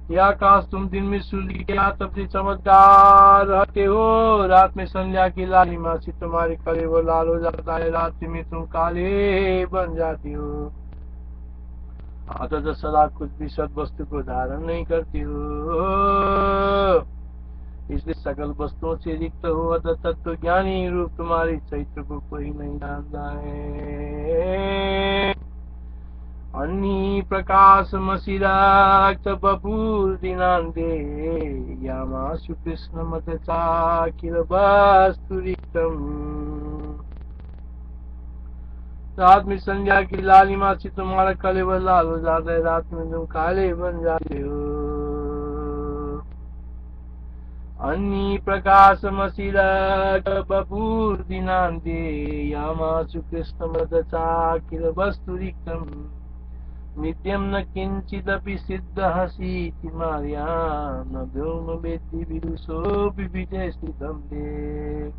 यह आकाश तुम दिन में सूर्य के आतप से चमत्कार रहते हो, रात में संध्या की लालिमा से तुम्हारे कले वो लाल हो जाता है, रात्रि में तुम काले बन जाती हो। अतः सदा कुछ भी सद वस्तु को धारण नहीं करती हो, इसलिए सकल वस्तुओं से रिक्त हो। अतः तत्व ज्ञानी रूप तुम्हारी चैत्र को कोई नहीं जानता है। अन्नी प्रकाश मशिराक्त बपूर दिनांते यामासु कृष्ण मत चाकिल वस्तुरिक्तम। रात में संध्या की लालिमा से तुम्हारा कलेवर लाल हो जाता है, रात में तुम काले बन जाते हो। अन्नी प्रकाश मशिराक्त बपूर दिनांते यामासु कृष्ण मत चाकिल वस्तुरिक्तम। नित्यं न किंचिदपि सिद्धहसीति मार्या न व्योम वेत्ति विदुषोऽपि विजय स्थितं दे।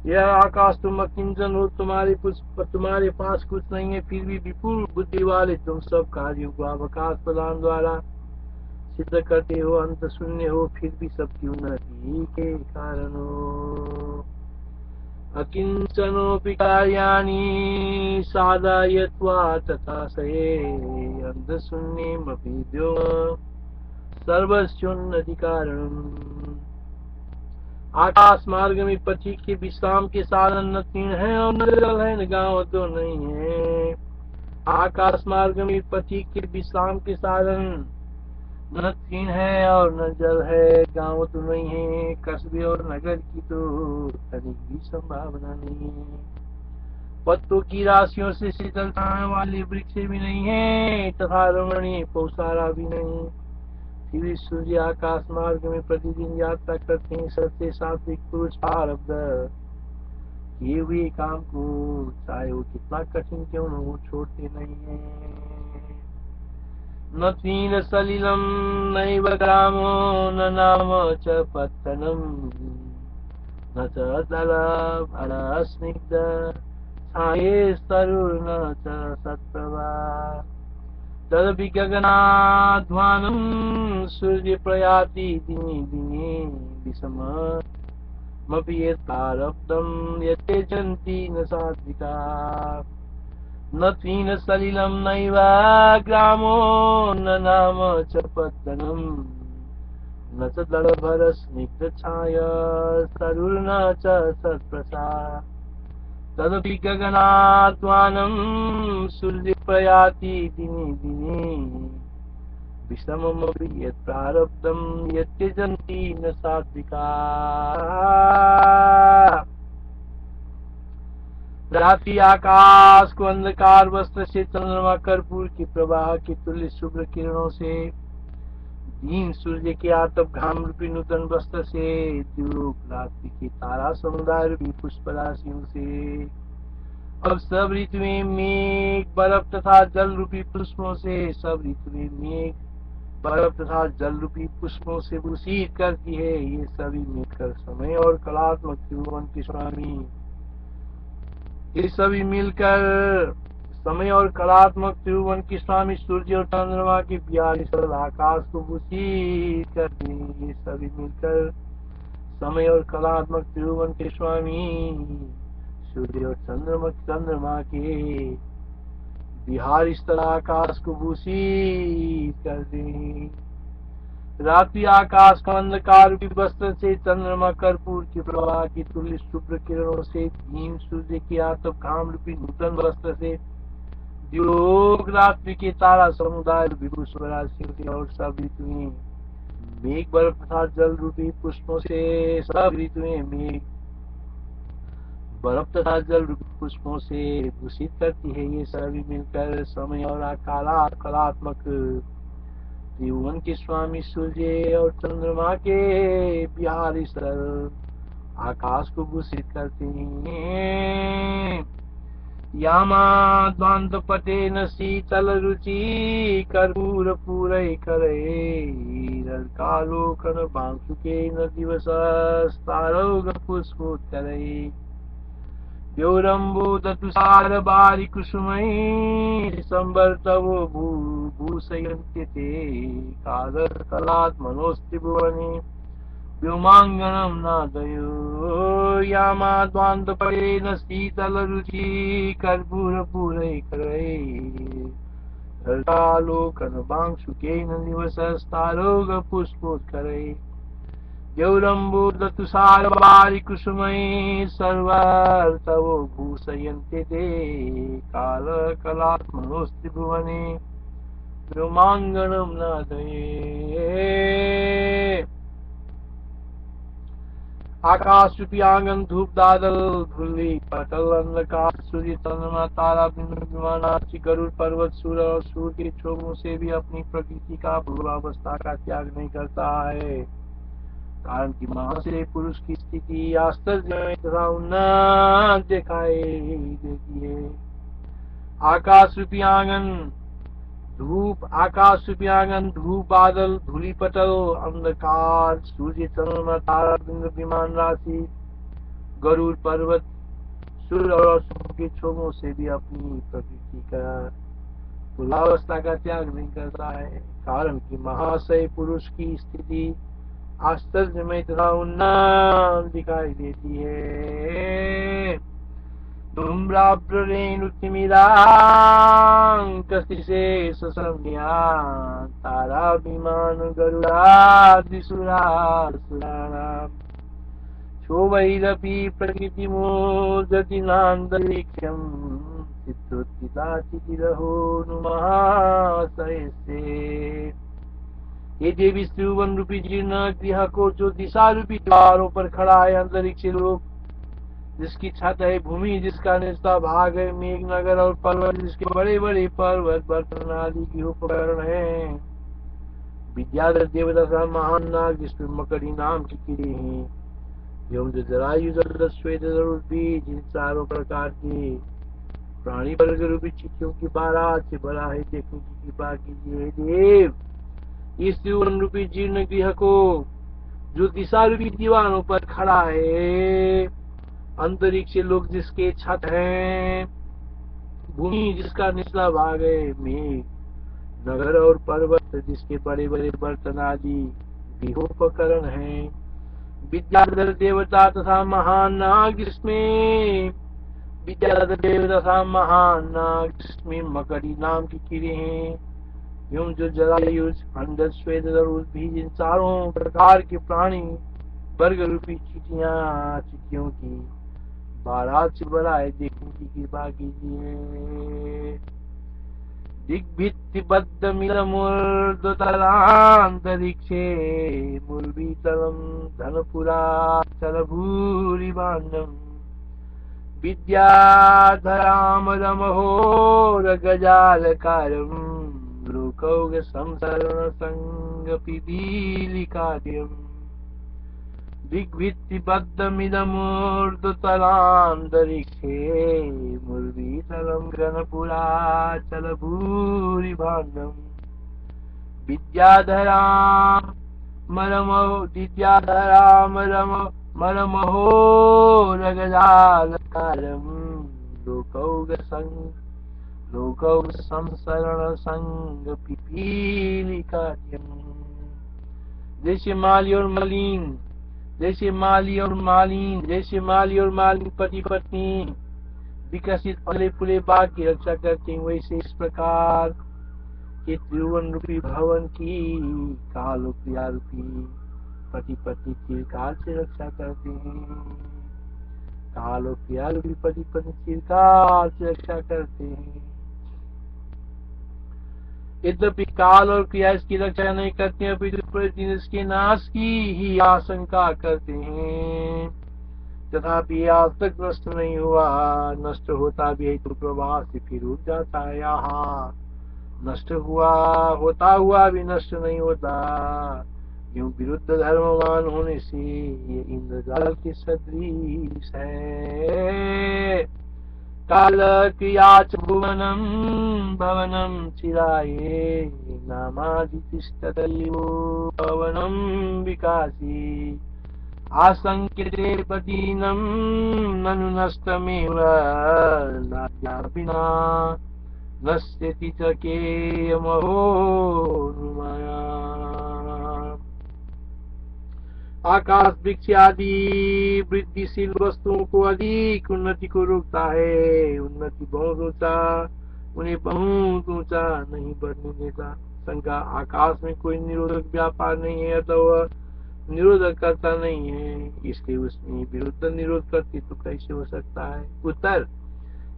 यह आकाश तुम अकिंचन हो, तुम्हारे पास कुछ नहीं है, फिर भी विपुल बुद्धि वाले तुम सब कार्यों को अवकाश प्रदान द्वारा सिद्ध करते हो। अंत शून्य हो, फिर भी सबकी उन्नति के कारण हो। अकिंचनोऽपि कार्याणि साधयत्वा तथा सये अंधशून्यमपि व्योम सर्वस्योन्नति कारणम्। आकाश मार्ग में पथि के विश्राम के साधन न तीर्ण है और न जल है, न गांव तो नहीं है। आकाश मार्ग में पथि के विश्राम के साधन न तीन है और न जल है, गांव तो नहीं है, कस्बे और नगर की तो तनिक भी संभावना नहीं है। पत्तों की राशियों से शीतल छाया वाले वृक्ष भी नहीं है तथा रमणीय पौसारा भी नहीं। फिर भी सूर्य आकाश मार्ग में प्रतिदिन यात्रा करते हैं। सत्य सात्विक पुरुष प्रारब्ध किए हुए काम को चाहे वो कितना कठिन क्यों न हो छोड़ते नहीं है। न तीन सलिलम नैव ग्रामो न नाम च पत्तनम न च दलभरस्निग्ध छाये तरुर्न च सत्प्रभा। तदपि गगनाध्वानं सूर्य प्रयाति दिने दिने विषममपि यत्प्रारब्धं यत्यजन्ति न सात्विका। न तीन सलिलं नैव ग्रामो न नाम च पत्तनम न च दलभरस्निग्धछायस्तरुर्न च सत्प्रसाद। तदपि गगनाध्वानं सूर्य प्रयाति दिने दिने विषममपि यत्प्रारब्धं यत्यजन्ति न सात्विका। रात्रि आकाश को अंधकार वस्त्र से, चंद्रमा कर्पूर की प्रवाह की तुल्य शुभ्र किरणों से, दिन सूर्य के आतप घाम रूपी नूतन वस्त्र से, द्युलोक रात्रि के तारा समुदाय रूपी पुष्प राशियों से, अब सब ऋतु में मेघ बर्फ तथा जल रूपी पुष्पों से, सब ऋतु में मेघ बर्फ तथा जल रूपी पुष्पों से भूषित करती है। ये सभी मिलकर समय और कलात्मक त्रिभुवन के स्वामी, ये सभी मिलकर समय और कलात्मक त्रिभुवन के स्वामी सूर्य और चंद्रमा के बिहारी सरल आकाश को भूषित करते हैं। ये सभी मिलकर समय और कलात्मक त्रिभुवन के स्वामी सूर्य और चंद्रमा के बिहार स्थल आकाश को भूषित करते हैं। रात्रि आकाश का अंधकार रूपी वस्त्र से, चंद्रमा कर्पूर की प्रवाह की तुल्य शुभ्र किरणों से, दिन सूर्य की आतप घाम रूपी नूतन वस्त्र से, द्युलोक रात्रि के तारा समुदाय रूपी पुष्प राशियों से, और सब ऋतुएं मेघ बर्फ तथा जल रूपी पुष्पों से, सब ऋतुएं मेघ बर्फ तथा जल रूपी पुष्पों से भूषित करती है। ये सभी मिलकर समय और कलात्मक त्रिभुवन के स्वामी सूर्य और चंद्रमा के बिहारी स्थल आकाश को भूषित करते हैं। यामाद्वांत पटेन शीतल रुचि कर्पूर पूरै करे कालोकन बांसुकेन दिवसस्तारौग पुष्पोत्तरै द्यौरम्बो तुषार बारी कुसुमै संवर्तवो भूषयन्ति ते कालकलात्मनोऽस्ति भुवने व्योमाङ्गनं नादयो यामाद्वान्तपरेण शीतलरुचि कर्पूरपूरैकरैर्हर्षालोकनभांशुकेन निवसस्तारोगपुष्पोत्करैः द्यौरम्बोदतुषारवारिकुसुमैः सर्वार्थवो भूषयन्ति ते कालकलात्मनोऽस्ति भुवने व्योमाङ्गनं नादये आकाशरूपी आंगन धूप दादल धुली पटल अंधकार सूर्य चंद्रमा तारा बिंदु विमानाची गरुड़ पर्वत सूर्य और सूर्य के क्षोभों से भी अपनी प्रकृति का पूर्वावस्था का त्याग नहीं करता है। कारण कि महाशय पुरुष की स्थिति आश्चर्य तथा उन्नत दिखाई देती है। आकाश रूपी आंगन धूप बादल धूली पटल अंधकार सूर्य चंद्रमा तारा बिंदु विमान राशि गरुड़ पर्वत सूर्य और सूर्य के क्षोभों से भी अपनी प्रकृति का पूर्वावस्था का त्याग नहीं करता है। कारण कि महाशय पुरुष की स्थिति आश्चर्यमय तथा उन्नत दिखाई देती है। धूम्राब्ररेणुतिमिराङ्कस्तिशेषसंज्ञा ताराभिमान गरुडादिसुरासुराणाम् शोभैरपि प्रकृतिमोदतिनान्तरिक्षम् चित्रोत्थिताचितिरहो नु महाशयस्ते। ये देवी त्रिभुवन रूपी जीर्ण गृह को जो दिशा रूपी द्वारों पर खड़ा है, अंतरिक्ष लोक जिसकी छत है, भूमि जिसका निचला भाग है, मेघनगर और पर्वत जिसके बड़े बड़े पर्वत बर्तन आदि की उपकरण है, विद्याधर देवता महान नाग जिसमें मकड़ी नाम की कीड़े हैं, एवं जो जरायु श्वेत बीज इन चारों प्रकार के प्राणी वर्ग रूपी चिट्ठियों की बारात से बड़ा है, देखने की कृपा कीजिए देव। इस त्रिभुवन रूपी जीर्ण गृह को जो दिशा रूपी दीवारों पर खड़ा है, अंतरिक्ष लोक जिसके छत है, भूमि जिसका निचला भाग है, मेघ नगर और पर्वत जिसके बड़े बड़े बर्तन आदि गृहोपकरण है, विद्याधर देवता तथा महान नाग जिसमें मकड़ी नाम की कीड़े हैं, एवं जो जरायुज अंडर श्वेत और बीज इन चारों प्रकार के प्राणी वर्ग रूपी चिट्ठियों की बारात से बड़ा है, देखने की कृपा कीजिए। दिग्भित्तिबद्धमिदमूर्ध्वतलान्तरिक्षे मूर्वीतलं धनपुराचलभूरिभाण्डम् विद्याधरामरमहोरगजालकारम् लोकौघसंसरणसङ्गपिपीलिकार्यम् दिग्भित्तिबद्धमिदमूर्ध्वतलान्तरिक्षे मूर्वीतलं घनपुराचलभूरिभाण्डम् विद्याधरामरमहोरगजालकारम् लोकौघसंसरणसङ्गपिपीलिकार्यम्। जैसे माली और मालिन पति पत्नी विकसित फले फूले बाग की रक्षा करते हैं, वैसे इस प्रकार के त्रिभुवन रूपी भवन की कालो क्रिया रूपी पति पत्नी चिरकाल से रक्षा करते हैं। कालो क्रिया रूपी पति पत्नी चिरकाल से रक्षा करते हैं। यद्यपि काल और क्रिया इसकी रक्षा नहीं करते हैं, अपितु प्रतिदिन इसके नाश की ही आशंका करते हैं। तथापि आज तक नष्ट नहीं हुआ, नष्ट होता भी है तो प्रवाह से फिर उठ जाता है। यहाँ नष्ट होता हुआ भी नष्ट नहीं होता, क्यों विरुद्ध धर्मवान होने से ये इंद्रजाल के सदृश है। काल क्रियाच भवनम चिराये नामादितिष्ठतयो भवनम विकासी आशंक्यते पतीनं ननु नष्टमेव नाद्यापिना नश्यति च केयमहो नुमाया। आकाश वृक्ष आदि वृद्धिशील वस्तुओं को अधिक उन्नति को रोकता है। उन्नति बहुत ऊंचा उन्हें बहुत ऊंचा नहीं बढ़ने देता। शंका, आकाश में कोई निरोधक व्यापार नहीं है तो वह निरोधक करता नहीं है, इसलिए उसमें विरुद्ध निरोध करती तो कैसे हो सकता है। उत्तर,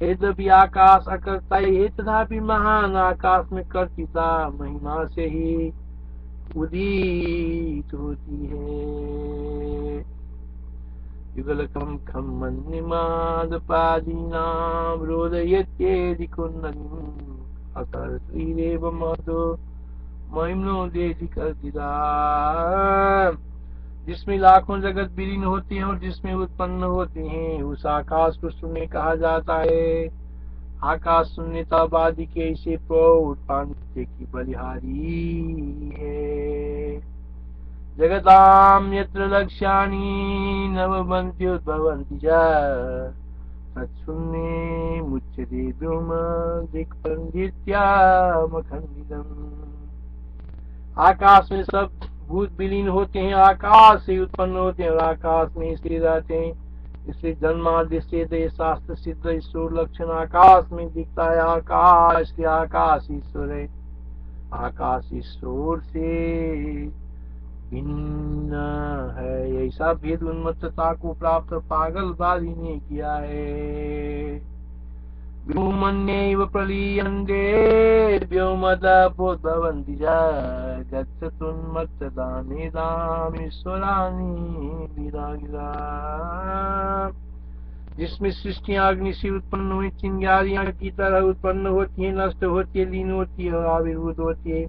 यद्यपि आकाश अकर्ता है तथापि महान आकाश में कर्तृता महिमा से ही उदित होती है। युगलकम खम मन्निमादपादीनां रोदयत्येधिकुन्नतिम् अकर्तृरेव महतो महिम्नो देति कर्तिता। जिसमें लाखों जगत विलीन होते हैं और जिसमें उत्पन्न होते हैं उस आकाश को शून्य कहा जाता है। आकाश शून्यतावादी के ऐसे प्रौढ़ पांडित्य की बलिहारी है। जगताम यत्र लक्ष्याणि नवमन्त्युद्भवन्ति च तत्शून्ये मुच्यते ब्रह्म दिक्पण्डित्यामखण्डितम्। आकाश में सब भूत विलीन होते हैं, आकाश से उत्पन्न होते हैं और आकाश में स्थिर रहते हैं, इसलिए जन्मादि से शास्त्र सिद्ध ईश्वर लक्षण आकाश में दिखता है। आकाश के आकाश ईश्वर है, आकाश ईश्वर से भिन्न है। ऐसा भेद उन्मत्तता को प्राप्त पागलबाजी ने किया है। व्योमन्यैव प्रलीयन्ते व्योमदपोद्भवन्ति च गच्छतुन्मत्तदानेदामीश्वराणि विरागिरा। जिसमें सृष्टियां अग्नि से उत्पन्न हुई चिंगारियां की तरह उत्पन्न होती है, नष्ट होती है, लीन होती है और आविर्भूत होती है।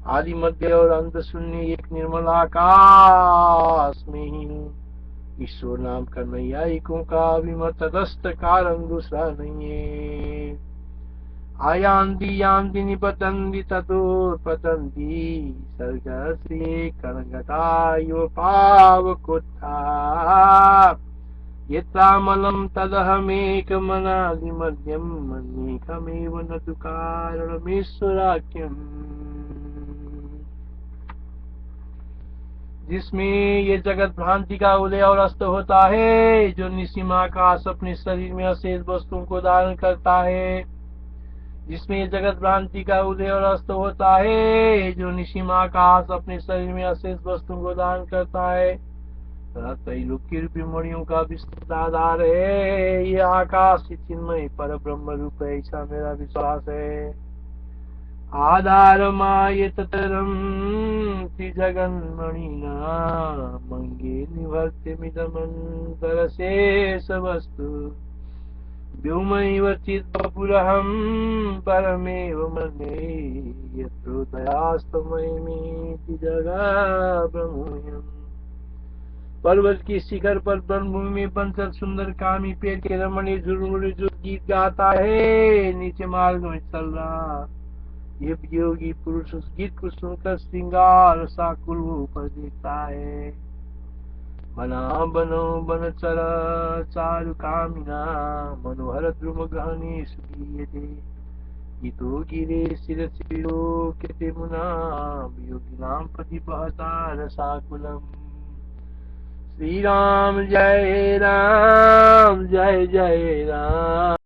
आदि मध्य और अंत शून्य एक निर्मल आकाश में ही हूँ। ईश्वर नाम का नैयायिकों का अभिमत तटस्थ कारण दूसरा नहीं है। आयांति यांति निपतन्ति ततोत्पतन्ति सर्गस्य कणघटायो पावकोत्था यत्रामलं तदहमेकमनादिमध्यं मन्येकमेव न तु कारणमीश्वराख्यम्। जिसमें ये जगत भ्रांति का उदय और अस्त होता है, जो निसीम आकाश अपने शरीर में अशेष वस्तुओं को धारण करता है। जिसमें ये जगत भ्रांति का उदय और अस्त होता है, जो निसीम आकाश अपने शरीर में अशेष वस्तुओं को धारण करता है, त्रैलोक्य रूपी मणियों का विस्तृत आधार है। ये आकाश चिन्मय पर ब्रह्म रूप है, ऐसा मेरा विश्वास है। आधारमायततरं त्रिजगन्मणिना मंगे निवर्त्यमिदमन्तरशेषवस्तु व्योमैव चिद्वपुरहं परमेव मन्ये यत्रोदयास्तमयमीति जगब्रह्मोऽयम्। पर्वत की शिखर पर वनभूमि में बंसर सुंदर कामी पेड़ के रमणीय झुरमुरे जो गीत गाता है, नीचे मार्ग में चल रहा ये योगी पुरुष उस गीत को सुनकर श्रृंगार साकुल ऊपर देखता है। बना बनो बन चर चारु कामिना मनोहर द्रुम गहने सुगीयते गीतो गिरे शिरसिलोक्यते मुना योगिनां प्रतिपहता रसाकुलम्। श्री राम जय जय राम।